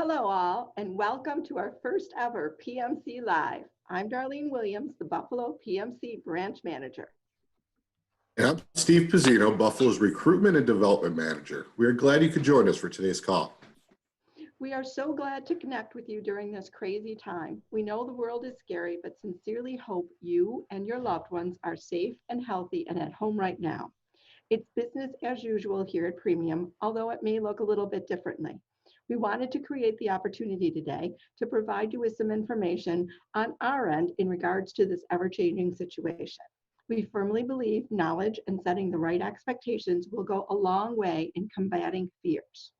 Hello all, and welcome to our first ever PMC Live. I'm Darlene Williams, the Buffalo PMC Branch Manager. And I'm Steve Pizzino, Buffalo's Recruitment and Development Manager. We are glad you could join us for today's call. We are so glad to connect with you during this crazy time. We know the world is scary, but sincerely hope you and your loved ones are safe and healthy and at home right now. It's business as usual here at Premium, although it may look a little bit differently. We wanted to create the opportunity today to provide you with some information on our end in regards to this ever-changing situation. We firmly believe knowledge and setting the right expectations will go a long way in combating fears.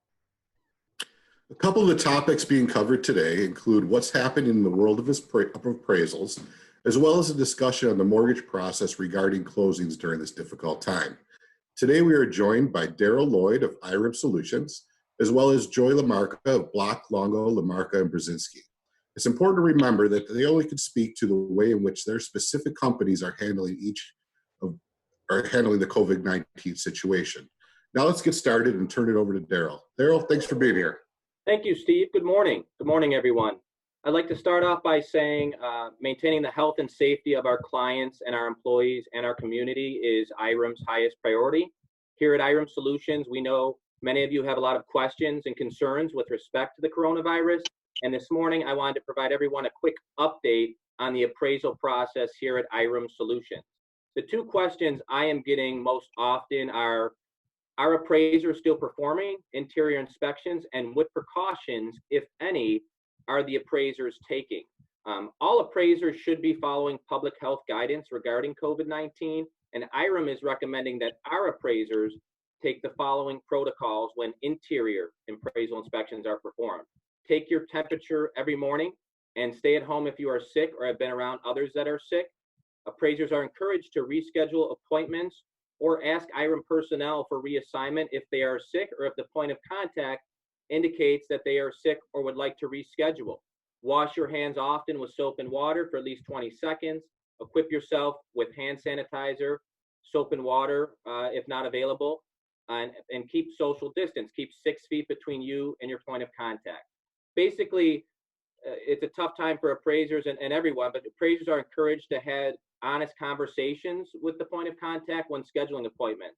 A couple of the topics being covered today include what's happening in the world of appraisals, as well as a discussion on the mortgage process regarding closings during this difficult time. Today we are joined by Daryl Lloyd of IREM Solutions, as well as Joy Lamarca of Block, Longo, Lamarca, and Brzezinski. It's important to remember that they only can speak to the way in which their specific companies are handling the COVID-19 situation. Now let's get started and turn it over to Daryl. Daryl, thanks for being here. Thank you, Steve. Good morning. Good morning, everyone. I'd like to start off by saying maintaining the health and safety of our clients and our employees and our community is IREM's highest priority. Here at IREM Solutions, we know many of you have a lot of questions and concerns with respect to the coronavirus. And this morning, I wanted to provide everyone a quick update on the appraisal process here at IREM Solutions. The two questions I am getting most often are appraisers still performing interior inspections, and what precautions, if any, are the appraisers taking? All appraisers should be following public health guidance regarding COVID-19, and IREM is recommending that our appraisers take the following protocols when interior appraisal inspections are performed. Take your temperature every morning and stay at home if you are sick or have been around others that are sick. Appraisers are encouraged to reschedule appointments or ask IREM personnel for reassignment if they are sick or if the point of contact indicates that they are sick or would like to reschedule. Wash your hands often with soap and water for at least 20 seconds. Equip yourself with hand sanitizer, soap and water if not available, and keep social distance. Keep 6 feet between you and your point of contact. Basically, it's a tough time for appraisers and everyone, but appraisers are encouraged to have honest conversations with the point of contact when scheduling appointments.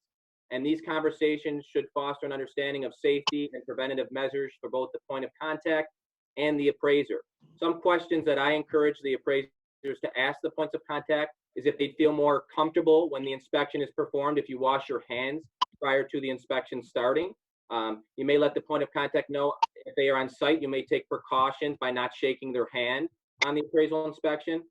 And these conversations should foster an understanding of safety and preventative measures for both the point of contact and the appraiser. Some questions that I encourage the appraisers to ask the points of contact is if they feel more comfortable when the inspection is performed, if you wash your hands prior to the inspection starting. You may let the point of contact know if they are on site. You may take precautions by not shaking their hand on the appraisal inspection.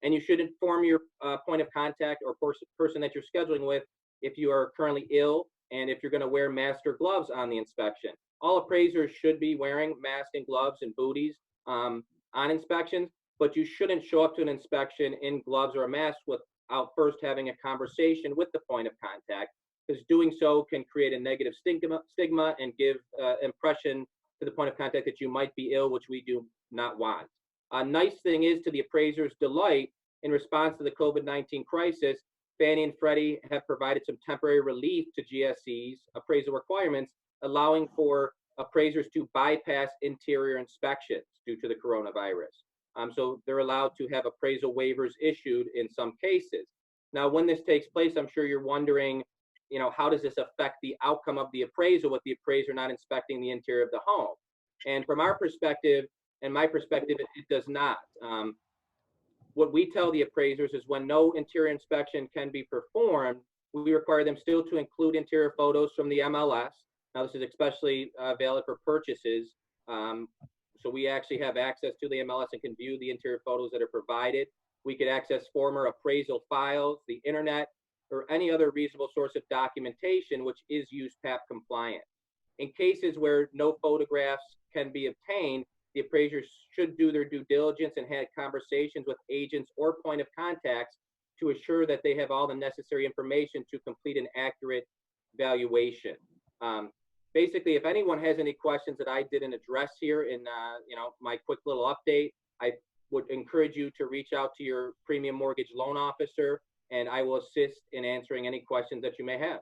And you should inform your point of contact or person that you're scheduling with if you are currently ill and if you're going to wear masks or gloves on the inspection. All appraisers should be wearing masks and gloves and booties on inspections, but you shouldn't show up to an inspection in gloves or a mask without first having a conversation with the point of contact, because doing so can create a negative stigma and give impression to the point of contact that you might be ill, which we do not want. A nice thing is, to the appraiser's delight, in response to the COVID-19 crisis, Fannie and Freddie have provided some temporary relief to GSE's appraisal requirements, allowing for appraisers to bypass interior inspections due to the coronavirus. So they're allowed to have appraisal waivers issued in some cases. Now, when this takes place, I'm sure you're wondering, how does this affect the outcome of the appraisal with the appraiser not inspecting the interior of the home? And from our perspective, and my perspective, it does not. What we tell the appraisers is when no interior inspection can be performed, we require them still to include interior photos from the MLS. Now, this is especially valid for purchases. So we actually have access to the MLS and can view the interior photos that are provided. We could access former appraisal files, the internet, or any other reasonable source of documentation which is USPAP compliant. In cases where no photographs can be obtained, the appraisers should do their due diligence and have conversations with agents or point of contacts to assure that they have all the necessary information to complete an accurate valuation. Basically, if anyone has any questions that I didn't address here in my quick little update, I would encourage you to reach out to your premium mortgage loan officer, and I will assist in answering any questions that you may have.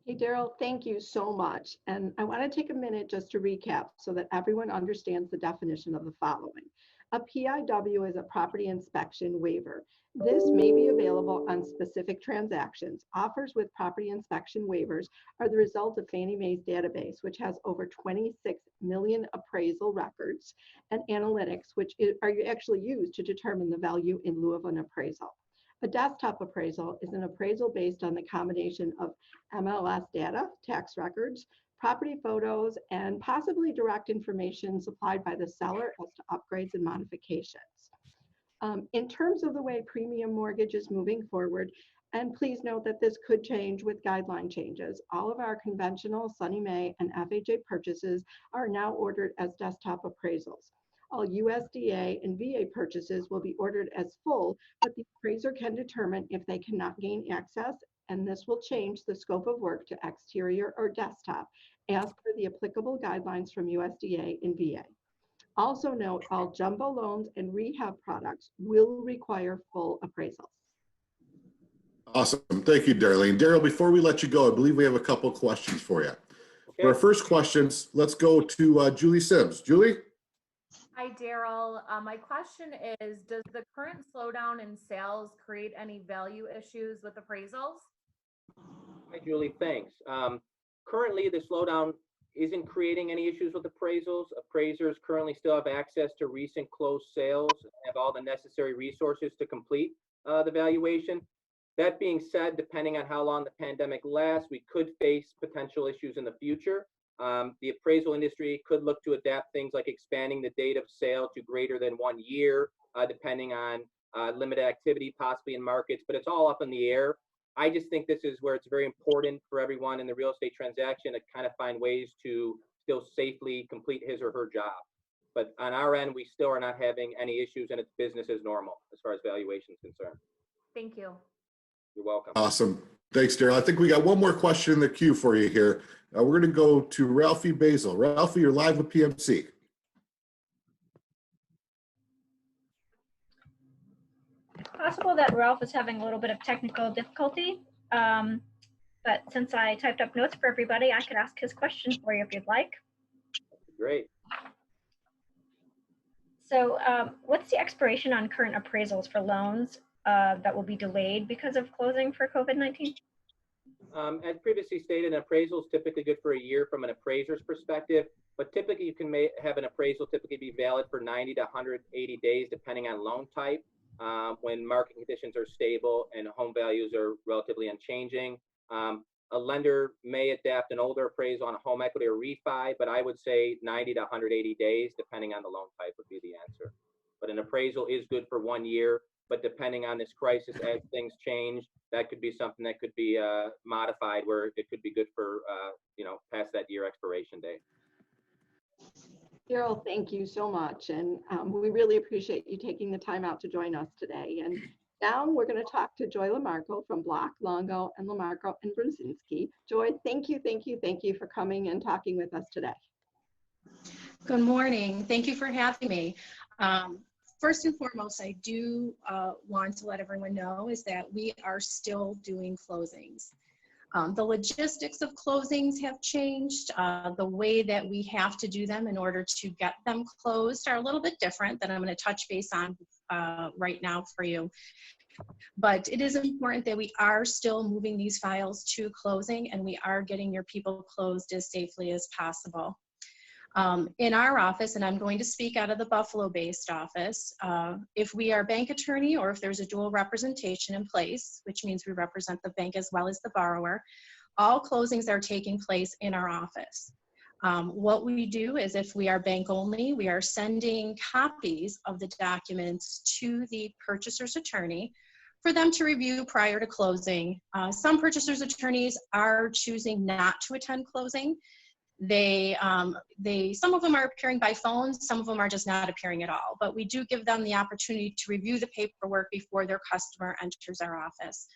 Hey, Daryl, thank you so much. And I want to take a minute just to recap so that everyone understands the definition of the following. A PIW is a property inspection waiver. This may be available on specific transactions. Offers with property inspection waivers are the result of Fannie Mae's database, which has over 26 million appraisal records and analytics, which are actually used to determine the value in lieu of an appraisal. A desktop appraisal is an appraisal based on the combination of MLS data, tax records, property photos, and possibly direct information supplied by the seller as to upgrades and modifications. In terms of the way premium mortgage is moving forward, and please note that this could change with guideline changes, all of our conventional Sunny Mae and FHA purchases are now ordered as desktop appraisals. All USDA and VA purchases will be ordered as full, but the appraiser can determine if they cannot gain access, and this will change the scope of work to exterior or desktop as per the applicable guidelines from USDA and VA. Also note, all jumbo loans and rehab products will require full appraisals. Awesome. Thank you, Darlene. Daryl, before we let you go, I believe we have a couple questions for you. Okay. For our first questions, let's go to Julie Sims. Julie? Hi, Daryl. My question is, does the current slowdown in sales create any value issues with appraisals? Hi, Julie. Thanks. Currently, the slowdown isn't creating any issues with appraisals. Appraisers currently still have access to recent closed sales and have all the necessary resources to complete the valuation. That being said, depending on how long the pandemic lasts, we could face potential issues in the future. The appraisal industry could look to adapt things like expanding the date of sale to greater than 1 year, depending on limited activity possibly in markets, but it's all up in the air. I just think this is where it's very important for everyone in the real estate transaction to kind of find ways to still safely complete his or her job. But on our end, we still are not having any issues and it's business as normal as far as valuation is concerned. Thank you. You're welcome. Awesome. Thanks, Daryl. I think we got one more question in the queue for you here. We're going to go to Ralphie Basil. Ralphie, you're live with PMC. Possible that Ralph is having a little bit of technical difficulty, but since I typed up notes for everybody, I could ask his question for you if you'd like. Great. So what's the expiration on current appraisals for loans that will be delayed because of closing for COVID-19? As previously stated, an appraisal is typically good for a year from an appraiser's perspective, but typically you can have an appraisal typically be valid for 90 to 180 days, depending on loan type, when market conditions are stable and home values are relatively unchanging. A lender may adapt an older appraisal on a home equity or refi, but I would say 90 to 180 days, depending on the loan type would be the answer. But an appraisal is good for 1 year, but depending on this crisis, as things change, that could be something that could be modified where it could be good for, past that year expiration date. Daryl, thank you so much. And we really appreciate you taking the time out to join us today. And now we're going to talk to Joy Lamarco from Block, Longo, and Lamarco and Brzezinski. Joy, thank you for coming and talking with us today. Good morning. Thank you for having me. First and foremost, I do want to let everyone know is that we are still doing closings. The logistics of closings have changed. The way that we have to do them in order to get them closed are a little bit different that I'm going to touch base on right now for you. But it is important that we are still moving these files to closing and we are getting your people closed as safely as possible. In our office, and I'm going to speak out of the Buffalo-based office, if we are bank attorney or if there's a dual representation in place, which means we represent the bank as well as the borrower, all closings are taking place in our office. What we do is if we are bank only, we are sending copies of the documents to the purchaser's attorney for them to review prior to closing. Some purchaser's attorneys are choosing not to attend closing. Some of them are appearing by phone, some of them are just not appearing at all, but we do give them the opportunity to review the paperwork before their customer enters our office.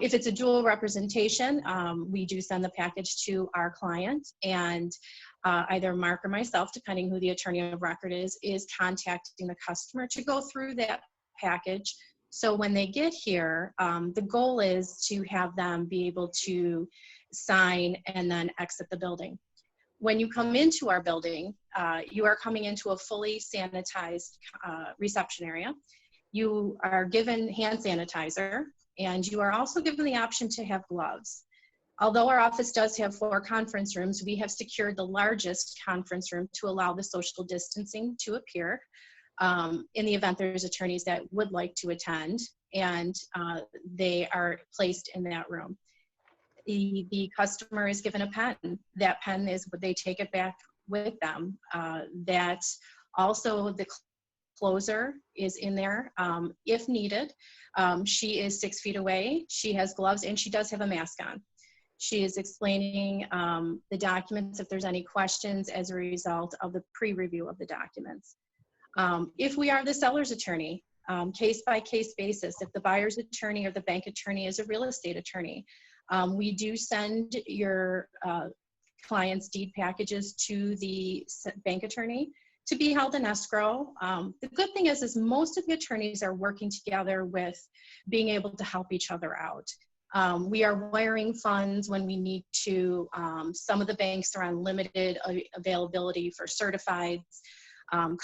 If it's a dual representation, we do send the package to our client, and either Mark or myself, depending who the attorney of record is contacting the customer to go through that package. So when they get here, the goal is to have them be able to sign, and then exit the building. When you come into our building, you are coming into a fully sanitized reception area. You are given hand sanitizer, and you are also given the option to have gloves. Although our office does have 4 conference rooms, we have secured the largest conference room to allow the social distancing to appear in the event there's attorneys that would like to attend, and they are placed in that room. The customer is given a pen. That pen is what they take it back with them. That also the closer is in there if needed. She is 6 feet away. She has gloves and she does have a mask on. She is explaining the documents if there's any questions as a result of the pre-review of the documents. If we are the seller's attorney, case by case basis, if the buyer's attorney or the bank attorney is a real estate attorney, we do send your client's deed packages to the bank attorney to be held in escrow. The good thing is most of the attorneys are working together with being able to help each other out. We are wiring funds when we need to. Some of the banks are on limited availability for certifieds.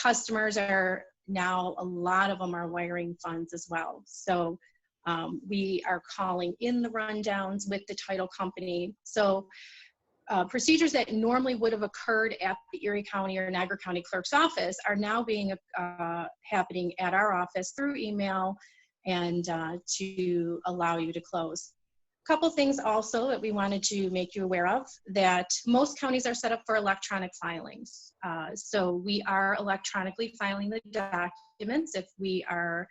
Customers are now, a lot of them are wiring funds as well. So we are calling in the rundowns with the title company. So procedures that normally would have occurred at the Erie County or Niagara County Clerk's office are now being happening at our office through email and to allow you to close. A couple things also that we wanted to make you aware of, that most counties are set up for electronic filings. So we are electronically filing the documents if we are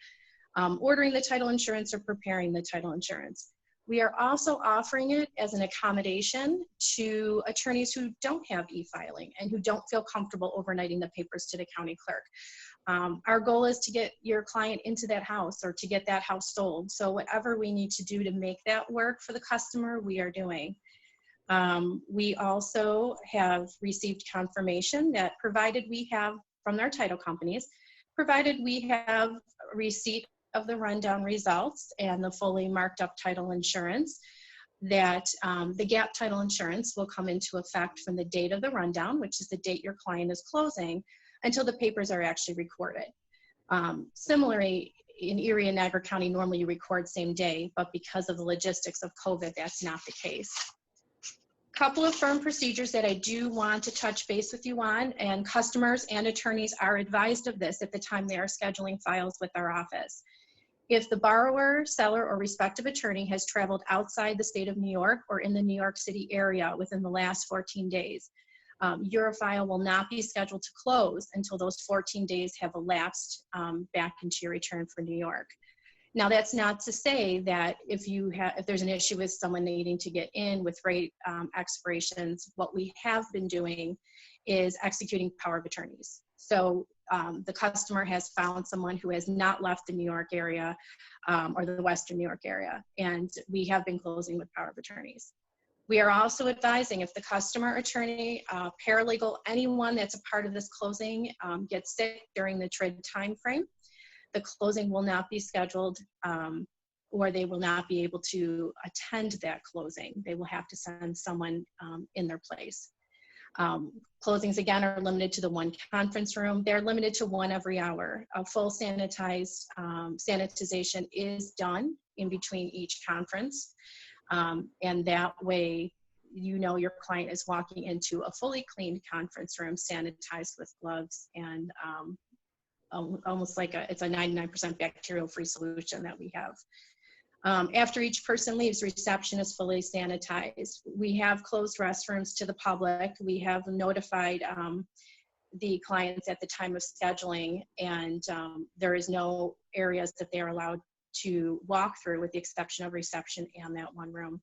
ordering the title insurance or preparing the title insurance. We are also offering it as an accommodation to attorneys who don't have e-filing and who don't feel comfortable overnighting the papers to the county clerk. Our goal is to get your client into that house or to get that house sold. So whatever we need to do to make that work for the customer, we are doing. We also have received confirmation that provided we have, from our title companies, provided we have receipt of the rundown results and the fully marked up title insurance, that the gap title insurance will come into effect from the date of the rundown, which is the date your client is closing, until the papers are actually recorded. Similarly, in Erie and Niagara County, normally you record same day, but because of the logistics of COVID, that's not the case. Couple of firm procedures that I do want to touch base with you on, and customers and attorneys are advised of this at the time they are scheduling files with our office. If the borrower, seller, or respective attorney has traveled outside the state of New York or in the New York City area within the last 14 days, your file will not be scheduled to close until those 14 days have elapsed back into your return for New York. Now, that's not to say that if there's an issue with someone needing to get in with rate expirations, what we have been doing is executing power of attorneys. So the customer has found someone who has not left the New York area or the Western New York area, and we have been closing with power of attorneys. We are also advising if the customer, attorney, paralegal, anyone that's a part of this closing gets sick during the TRID timeframe, the closing will not be scheduled or they will not be able to attend that closing. They will have to send someone in their place. Closings, again, are limited to the 1 conference room. They're limited to 1 every hour. A full sanitization is done in between each conference. And that way, you know your client is walking into a fully cleaned conference room, sanitized with gloves, and almost like it's a 99% bacterial-free solution that we have. After each person leaves, reception is fully sanitized. We have closed restrooms to the public. We have notified the clients at the time of scheduling, and there is no areas that they're allowed to walk through with the exception of reception and that 1 room.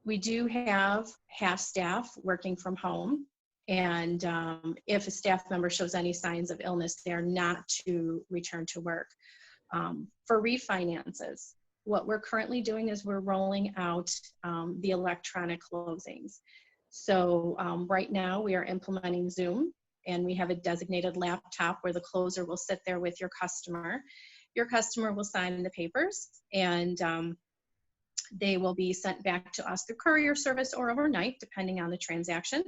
We do have half staff working from home, and if a staff member shows any signs of illness, they're not to return to work. For refinances, what we're currently doing is we're rolling out the electronic closings. So right now we are implementing Zoom, and we have a designated laptop where the closer will sit there with your customer. Your customer will sign the papers, and They will be sent back to us through courier service or overnight, depending on the transaction.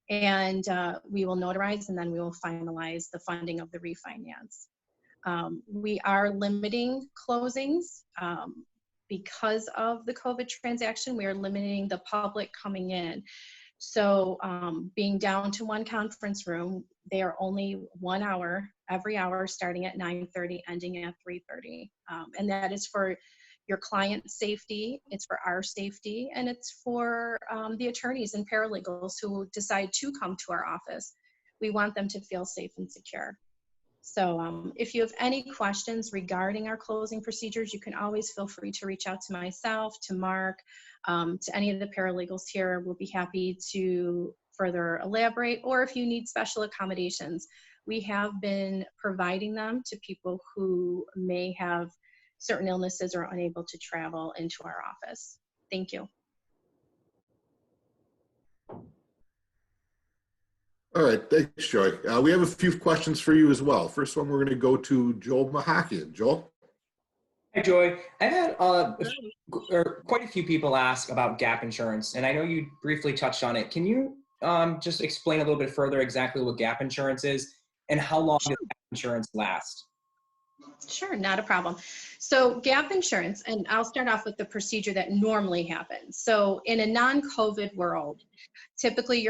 And we will notarize, and then we will finalize the funding of the refinance. We are limiting closings because of the COVID transaction. We are limiting the public coming in. So being down to one conference room, they are only 1 hour, every hour, starting at 9:30, ending at 3:30. And that is for your client's safety, it's for our safety, and it's for the attorneys and paralegals who decide to come to our office. We want them to feel safe and secure. So if you have any questions regarding our closing procedures, you can always feel free to reach out to myself, to Mark, to any of the paralegals here. We'll be happy to further elaborate, or if you need special accommodations, we have been providing them to people who may have certain illnesses or unable to travel into our office. Thank you. All right, thanks, Joy. We have a few questions for you as well. First one, we're going to go to Joel Mahakian. Joel? Hi, Joy. I've had quite a few people ask about gap insurance, and I know you briefly touched on it. Can you just explain a little bit further exactly what gap insurance is and how long does gap insurance last? Sure, not a problem. So gap insurance, and I'll start off with the procedure that normally happens. So in a non-COVID world, typically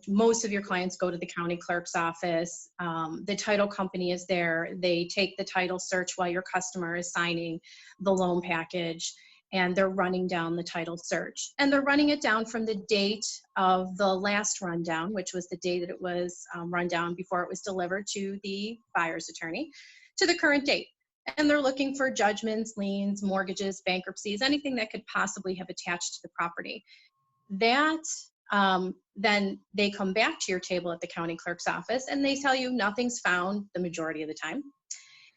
most of your clients go to the county clerk's office. The title company is there. They take the title search while your customer is signing the loan package, and they're running down the title search. And they're running it down from the date of the last rundown, which was the day that it was run down before it was delivered to the buyer's attorney, to the current date. And they're looking for judgments, liens, mortgages, bankruptcies, anything that could possibly have attached to the property. That, then they come back to your table at the county clerk's office and they tell you nothing's found the majority of the time.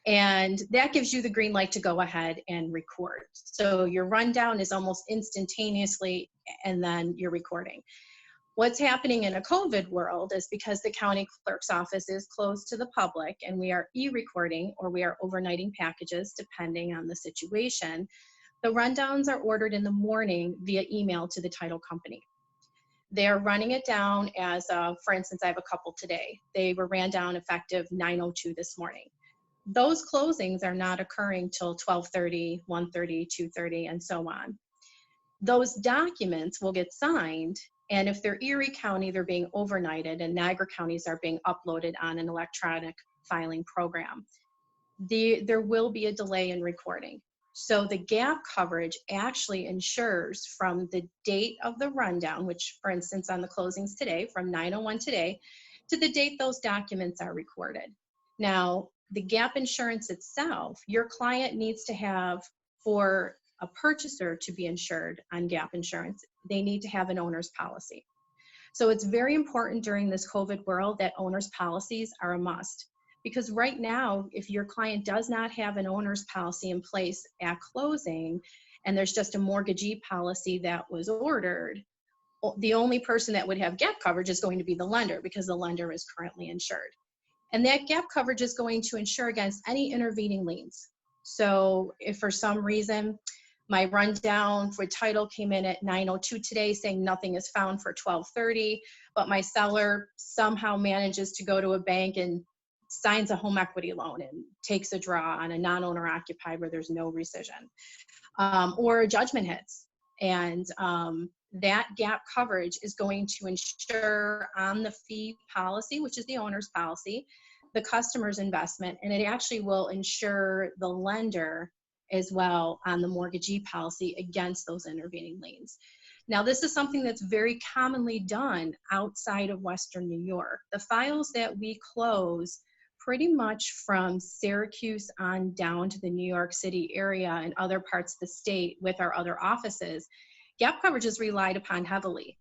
And that gives you the green light to go ahead and record. So your rundown is almost instantaneously, and then you're recording. What's happening in a COVID world is because the county clerk's office is closed to the public and we are e-recording or we are overnighting packages depending on the situation, the rundowns are ordered in the morning via email to the title company. They are running it down as, for instance, I have a couple today. They were ran down effective 9:02 this morning. Those closings are not occurring till 12:30, 1:30, 2:30, and so on. Those documents will get signed, and if they're Erie County, they're being overnighted, and Niagara counties are being uploaded on an electronic filing program. There will be a delay in recording. So the gap coverage actually ensures from the date of the rundown, which for instance on the closings today, from 9:01 today, to the date those documents are recorded. Now, the gap insurance itself, your client needs to have, for a purchaser to be insured on gap insurance, they need to have an owner's policy. So it's very important during this COVID world that owner's policies are a must. Because right now, if your client does not have an owner's policy in place at closing, and there's just a mortgagee policy that was ordered, the only person that would have gap coverage is going to be the lender, because the lender is currently insured. And that gap coverage is going to insure against any intervening liens. So if for some reason my rundown for title came in at 9:02 today saying nothing is found for 12:30, but my seller somehow manages to go to a bank and signs a home equity loan and takes a draw on a non-owner occupied where there's no rescission, or a judgment hits. And that gap coverage is going to ensure on the fee policy, which is the owner's policy, the customer's investment, and it actually will insure the lender as well on the mortgagee policy against those intervening liens. Now, this is something that's very commonly done outside of Western New York. The files that we close pretty much from Syracuse on down to the New York City area and other parts of the state with our other offices, gap coverage is relied upon heavily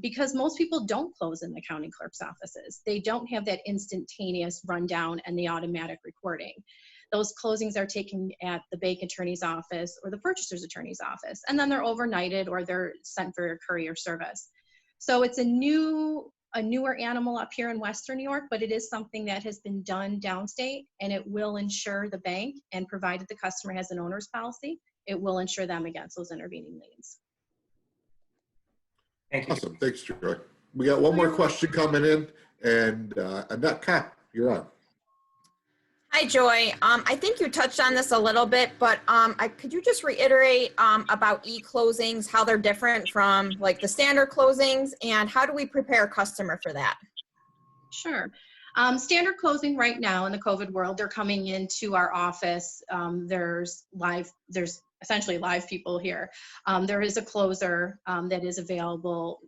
because most people don't close in the county clerk's offices. They don't have that instantaneous rundown and the automatic recording. Those closings are taken at the bank attorney's office or the purchaser's attorney's office, and then they're overnighted or they're sent for courier service. So it's a newer animal up here in Western New York, but it is something that has been done downstate, and it will insure the bank, and provided the customer has an owner's policy, it will insure them against those intervening liens. Thank you. Awesome. Thanks, Joy. We got one more question coming in, and Annette Kopp, you're on. Hi, Joy. I think you touched on this a little bit, but could you just reiterate about e-closings, how they're different from like the standard closings, and how do we prepare a customer for that? Sure. Standard closing right now in the COVID world, they're coming into our office. There's essentially live people here. There is a closer that is available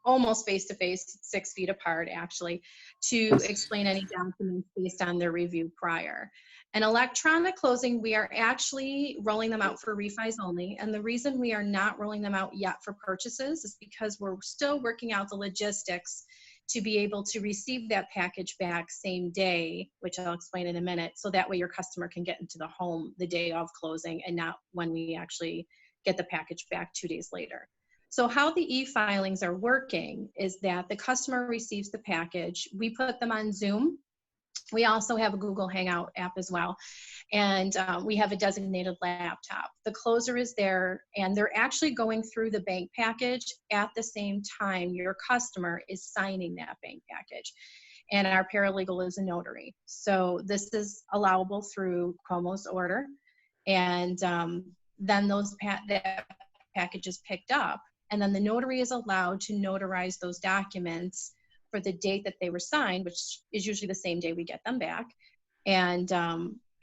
almost face-to-face, 6 feet apart actually, to explain any documents based on their review prior. An electronic closing, we are actually rolling them out for refis only. And the reason we are not rolling them out yet for purchases is because we're still working out the logistics to be able to receive that package back same day, which I'll explain in a minute. So that way your customer can get into the home the day of closing and not when we actually get the package back 2 days later. So how the e-filings are working is that the customer receives the package. We put them on Zoom. We also have a Google Hangout app as well. And we have a designated laptop. The closer is there, and they're actually going through the bank package at the same time your customer is signing that bank package. And our paralegal is a notary. So this is allowable through Como's order. And then that package is picked up. And then the notary is allowed to notarize those documents for the date that they were signed, which is usually the same day we get them back. And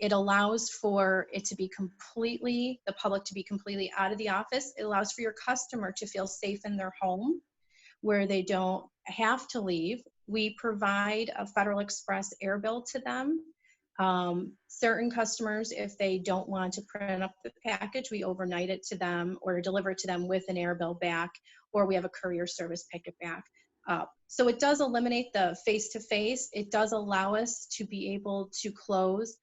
it allows for it to be the public to be completely out of the office. It allows for your customer to feel safe in their home where they don't have to leave. We provide a Federal Express air bill to them. Certain customers, if they don't want to print up the package, we overnight it to them or deliver it to them with an air bill back, or we have a courier service pick it back up. So it does eliminate the face-to-face. It does allow us to be able to close.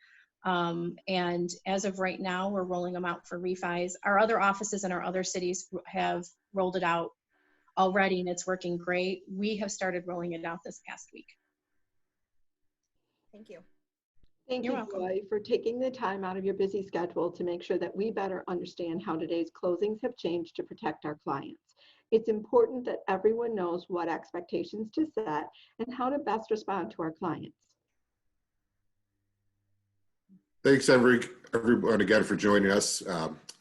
And as of right now, we're rolling them out for refis. Our other offices in our other cities have rolled it out already, and it's working great. We have started rolling it out this past week. Thank you. Thank You're you, welcome. Joy, for taking the time out of your busy schedule to make sure that we better understand how today's closings have changed to protect our clients. It's important that everyone knows what expectations to set and how to best respond to our clients. Thanks, everyone, again for joining us.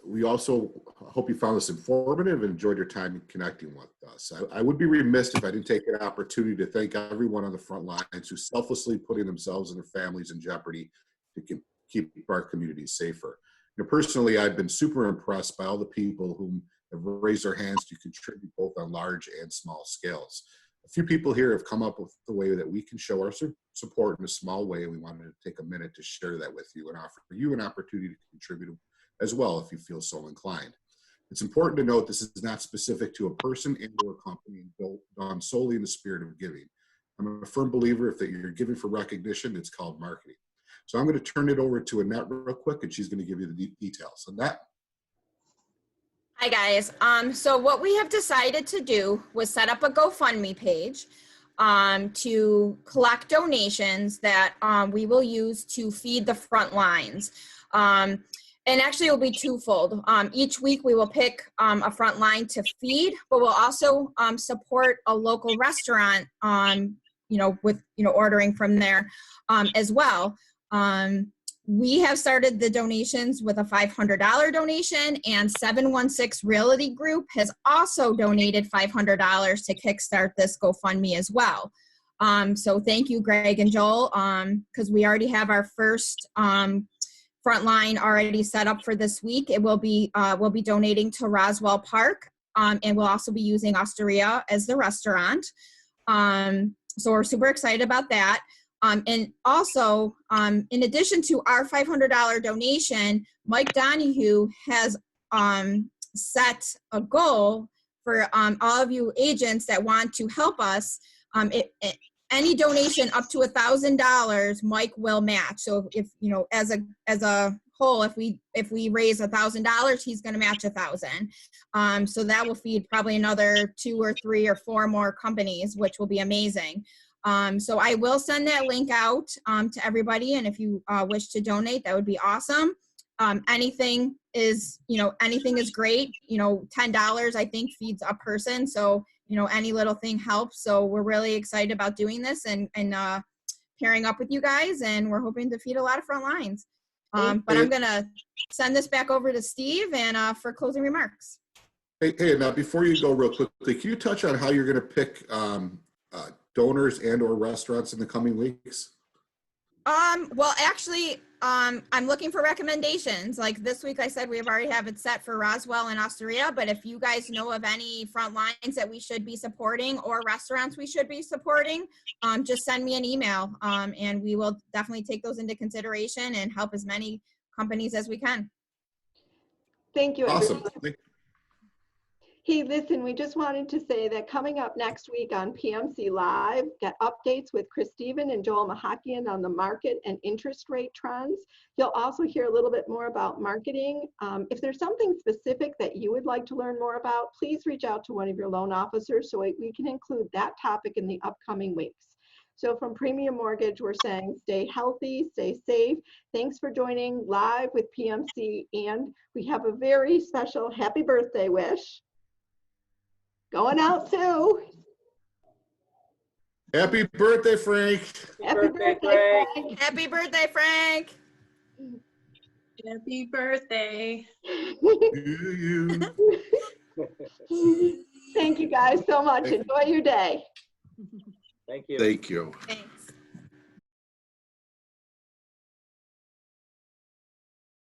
We also hope you found this informative and enjoyed your time connecting with us. I would be remiss if I didn't take an opportunity to thank everyone on the front lines who's selflessly putting themselves and their families in jeopardy to keep our communities safer. Personally, I've been super impressed by all the people who have raised their hands to contribute both on large and small scales. A few people here have come up with the way that we can show our support in a small way, and we wanted to take a minute to share that with you and offer you an opportunity to contribute as well if you feel so inclined. It's important to note this is not specific to a person and or a company and done solely in the spirit of giving. I'm a firm believer if that you're giving for recognition, it's called marketing. So I'm going to turn it over to Annette real quick, and she's going to give you the details. Annette? Hi, guys. So what we have decided to do was set up a GoFundMe page to collect donations that we will use to feed the front lines. And actually it will be twofold. Each week we will pick a front line to feed, but we'll also support a local restaurant with ordering from there as well. We have started the donations with a $500 donation, and 716 Realty Group has also donated $500 to kickstart this GoFundMe as well. So thank you, Greg and Joel, because we already have our first front line already set up for this week. It will be we'll be donating to Roswell Park, and we'll also be using Osteria as the restaurant. So we're super excited about that. And also, in addition to our $500 donation, Mike Donahue has set a goal for all of you agents that want to help us. Any donation up to $1,000, Mike will match. So if as a whole, if we raise $1,000, he's going to match $1,000. So that will feed probably another 2 or 3 or 4 more companies, which will be amazing. So I will send that link out to everybody, and if you wish to donate, that would be awesome. Anything is, anything is great. $10 I think feeds a person. So, any little thing helps. So we're really excited about doing this and pairing up with you guys, and we're hoping to feed a lot of front lines. But I'm going to send this back over to Steve and for closing remarks. Hey, now before you go real quickly, can you touch on how you're going to pick donors and or restaurants in the coming weeks? Well, actually, I'm looking for recommendations. Like this week, I said we already have it set for Roswell and Osteria, but if you guys know of any front lines that we should be supporting or restaurants we should be supporting, just send me an email, and we will definitely take those into consideration and help as many companies as we can. Thank you, Awesome. everyone. Hey, listen, we just wanted to say that coming up next week on PMC Live, get updates with Chris Steven and Joel Mahakian on the market and interest rate trends. You'll also hear a little bit more about marketing. If there's something specific that you would like to learn more about, please reach out to one of your loan officers so we can include that topic in the upcoming weeks. So from Premium Mortgage, we're saying stay healthy, stay safe. Thanks for joining live with PMC, and we have a very special happy birthday wish going out too. Happy birthday, Frank. Happy birthday, Frank. Happy birthday, Frank. Happy birthday. You. Thank you guys so much. Enjoy your day. Thank you. Thank you. Thanks.